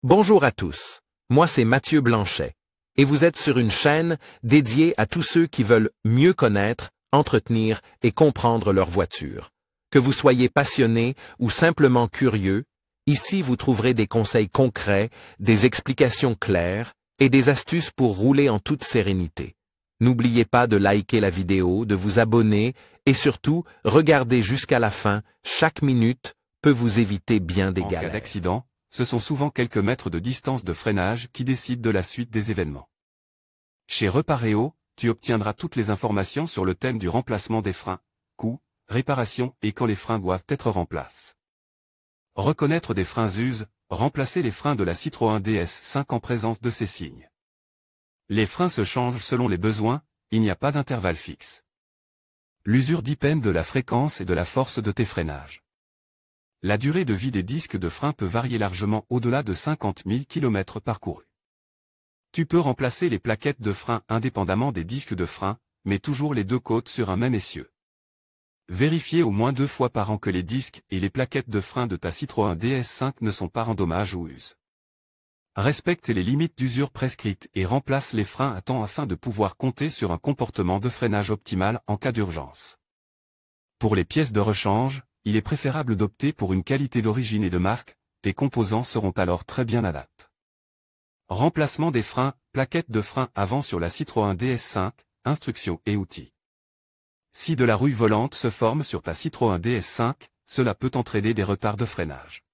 Bonjour à tous, moi c'est Mathieu Blanchet, et vous êtes sur une chaîne dédiée à tous ceux qui veulent mieux connaître, entretenir et comprendre leur voiture. Que vous soyez passionné ou simplement curieux, ici vous trouverez des conseils concrets, des explications claires et des astuces pour rouler en toute sérénité. N'oubliez pas de liker la vidéo, de vous abonner et surtout, regardez jusqu'à la fin, chaque minute peut vous éviter bien des galères. En cas d'accident, ce sont souvent quelques mètres de distance de freinage qui décident de la suite des événements. Chez Reparéo, tu obtiendras toutes les informations sur le thème du remplacement des freins, coûts, réparation et quand les freins doivent être remplacés. Reconnaître des freins usés, remplacer les freins de la Citroën DS5 en présence de ces signes. Les freins se changent selon les besoins, il n'y a pas d'intervalle fixe. L'usure dépend de la fréquence et de la force de tes freinages. La durée de vie des disques de frein peut varier largement au-delà de 50 000 km parcourus. Tu peux remplacer les plaquettes de frein indépendamment des disques de frein, mais toujours les deux côtes sur un même essieu. Vérifiez au moins 2 fois par an que les disques et les plaquettes de frein de ta Citroën DS5 ne sont pas endommagés ou usés. Respecte les limites d'usure prescrites et remplace les freins à temps afin de pouvoir compter sur un comportement de freinage optimal en cas d'urgence. Pour les pièces de rechange, il est préférable d'opter pour une qualité d'origine et de marque, tes composants seront alors très bien adaptés. Remplacement des freins, plaquettes de frein avant sur la Citroën DS5, instructions et outils. Si de la rouille volante se forme sur ta Citroën DS5, cela peut entraîner des retards de freinage.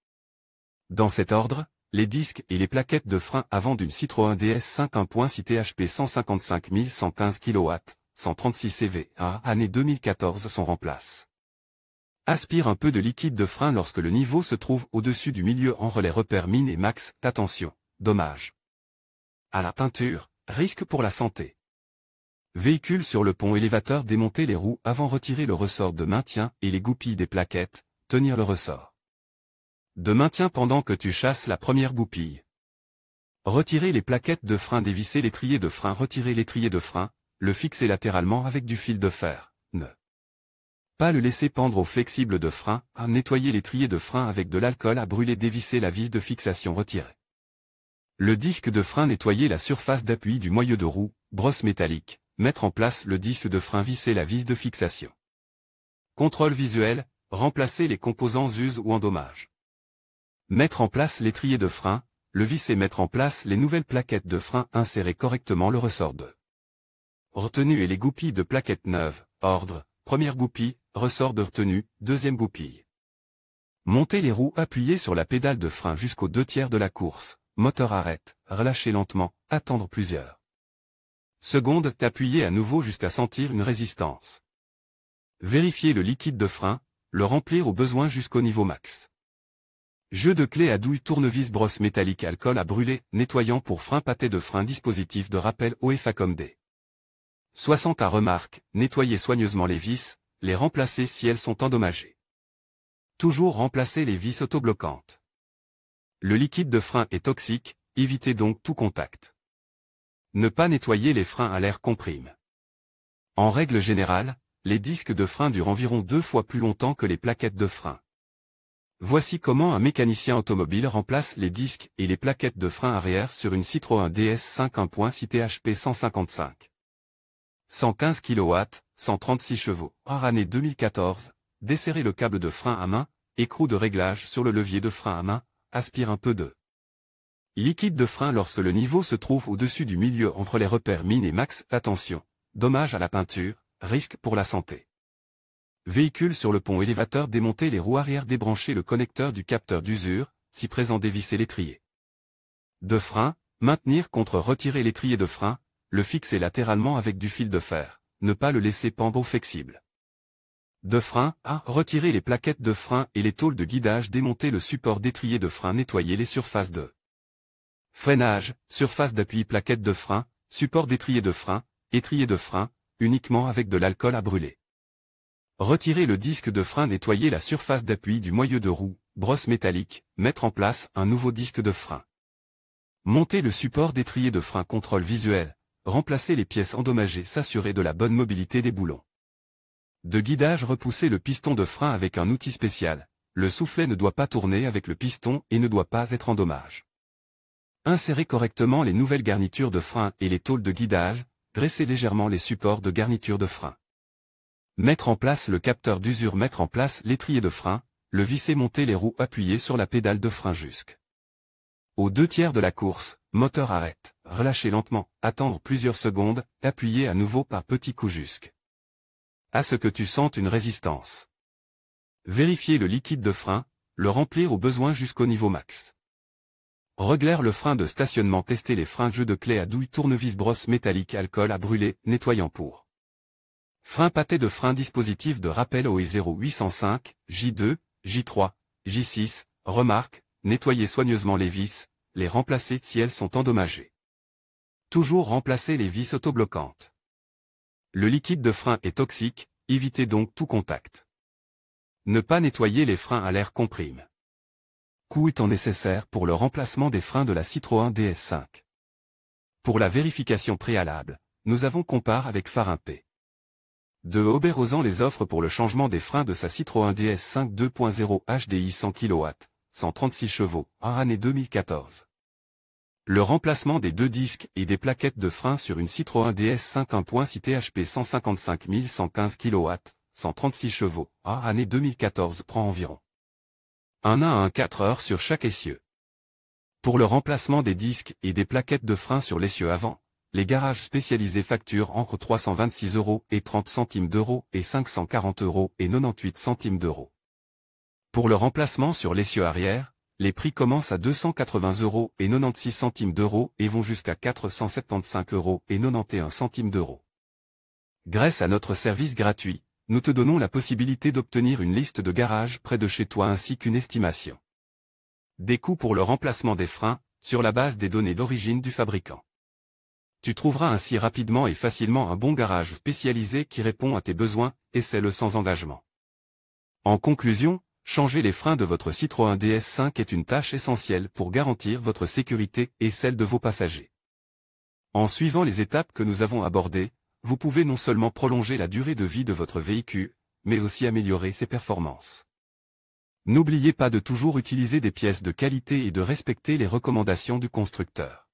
Dans cet ordre, les disques et les plaquettes de frein avant d'une Citroën DS5 1.6 THP 155 115 kW, 136 CV, année 2014 sont remplacés. Aspire un peu de liquide de frein lorsque le niveau se trouve au-dessus du milieu entre les repères min et max, attention, dommage. À la peinture, risque pour la santé. Véhicule sur le pont élévateur, démonter les roues avant, retirer le ressort de maintien et les goupilles des plaquettes, tenir le ressort de maintien pendant que tu chasses la première goupille. Retirer les plaquettes de frein, dévisser l'étrier de frein, retirer l'étrier de frein, le fixer latéralement avec du fil de fer, ne pas le laisser pendre au flexible de frein, à nettoyer l'étrier de frein avec de l'alcool à brûler, dévisser la vis de fixation, retirer le disque de frein, nettoyer la surface d'appui du moyeu de roue, brosse métallique, mettre en place le disque de frein, visser la vis de fixation. Contrôle visuel, remplacer les composants usés ou endommagés. Mettre en place l'étrier de frein, le visser, mettre en place les nouvelles plaquettes de frein, insérer correctement le ressort de retenue et les goupilles de plaquettes neuves, ordre, première goupille, ressort de retenue, deuxième goupille. Monter les roues, appuyer sur la pédale de frein jusqu'aux 2/3 de la course, moteur arrête, relâcher lentement, attendre plusieurs secondes, appuyer à nouveau jusqu'à sentir une résistance. Vérifier le liquide de frein, le remplir au besoin jusqu'au niveau max. Jeu de clé à douille, tournevis, brosse métallique, alcool à brûler, nettoyant pour frein, pâté de frein, dispositif de rappel OEFA comme D. 60 à remarque, nettoyer soigneusement les vis, les remplacer si elles sont endommagées. Toujours remplacer les vis autobloquantes. Le liquide de frein est toxique, évitez donc tout contact. Ne pas nettoyer les freins à l'air comprime. En règle générale, les disques de frein durent environ 2 fois plus longtemps que les plaquettes de frein. Voici comment un mécanicien automobile remplace les disques et les plaquettes de frein arrière sur une Citroën DS5 1.6 THP 155. 115 kW, 136 chevaux, année 2014, desserrez le câble de frein à main, écrou de réglage sur le levier de frein à main, aspire un peu de liquide de frein lorsque le niveau se trouve au-dessus du milieu entre les repères min et max, attention, dommage à la peinture, risque pour la santé. Véhicule sur le pont élévateur, démonter les roues arrière, débrancher le connecteur du capteur d'usure, si présent, dévisser l'étrier de frein, maintenir contre, retirer l'étrier de frein, le fixer latéralement avec du fil de fer, ne pas le laisser pendre au flexible de frein, retirer les plaquettes de frein et les tôles de guidage, démonter le support d'étrier de frein, nettoyer les surfaces de freinage, surface d'appui, plaquettes de frein, support d'étrier de frein, étrier de frein, uniquement avec de l'alcool à brûler. Retirer le disque de frein, nettoyer la surface d'appui du moyeu de roue, brosse métallique, mettre en place un nouveau disque de frein. Monter le support d'étrier de frein, contrôle visuel, remplacer les pièces endommagées, s'assurer de la bonne mobilité des boulons de guidage, repousser le piston de frein avec un outil spécial, le soufflet ne doit pas tourner avec le piston et ne doit pas être endommagé. Insérez correctement les nouvelles garnitures de frein et les tôles de guidage, dressez légèrement les supports de garniture de frein. Mettre en place le capteur d'usure, mettre en place l'étrier de frein, le visser, monter les roues, appuyer sur la pédale de frein jusqu'aux 2/3 de la course, moteur arrête, relâcher lentement, attendre plusieurs secondes, appuyer à nouveau par petits coups jusqu'à ce que tu sentes une résistance. Vérifier le liquide de frein, le remplir au besoin jusqu'au niveau max. Régler le frein de stationnement, tester les freins, jeu de clé à douille, tournevis, brosse métallique, alcool à brûler, nettoyant pour. Frein pâté de frein, dispositif de rappel OE 0805, J2, J3, J6, remarque, nettoyer soigneusement les vis, les remplacer si elles sont endommagées. Toujours remplacer les vis autobloquantes. Le liquide de frein est toxique, évitez donc tout contact. Ne pas nettoyer les freins à l'air comprime. Coût étant nécessaire pour le remplacement des freins de la Citroën DS5. Pour la vérification préalable, nous avons comparé avec Phare1P. De Oberhausen les offres pour le changement des freins de sa Citroën DS5 2.0 HDI 100 kW, 136 chevaux, en année 2014. Le remplacement des deux disques et des plaquettes de frein sur une Citroën DS5 1.6 THP 155 115 kW, 136 chevaux, en année 2014 prend environ 1 à 4 heures sur chaque essieu. Pour le remplacement des disques et des plaquettes de frein sur l'essieu avant, les garages spécialisés facturent entre 326 € et 30 centimes d'euros et 540 € et 98 centimes d'euros. Pour le remplacement sur l'essieu arrière, les prix commencent à 280 € et 96 centimes d'euros et vont jusqu'à 475 € et 91 centimes d'euros. Grâce à notre service gratuit, nous te donnons la possibilité d'obtenir une liste de garages près de chez toi ainsi qu'une estimation des coûts pour le remplacement des freins, sur la base des données d'origine du fabricant. Tu trouveras ainsi rapidement et facilement un bon garage spécialisé qui répond à tes besoins, et c'est sans engagement. En conclusion, changer les freins de votre Citroën DS5 est une tâche essentielle pour garantir votre sécurité et celle de vos passagers. En suivant les étapes que nous avons abordées, vous pouvez non seulement prolonger la durée de vie de votre véhicule, mais aussi améliorer ses performances. N'oubliez pas de toujours utiliser des pièces de qualité et de respecter les recommandations du constructeur.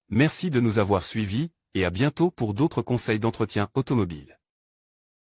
Merci de nous avoir suivis, et à bientôt pour d'autres conseils d'entretien automobile.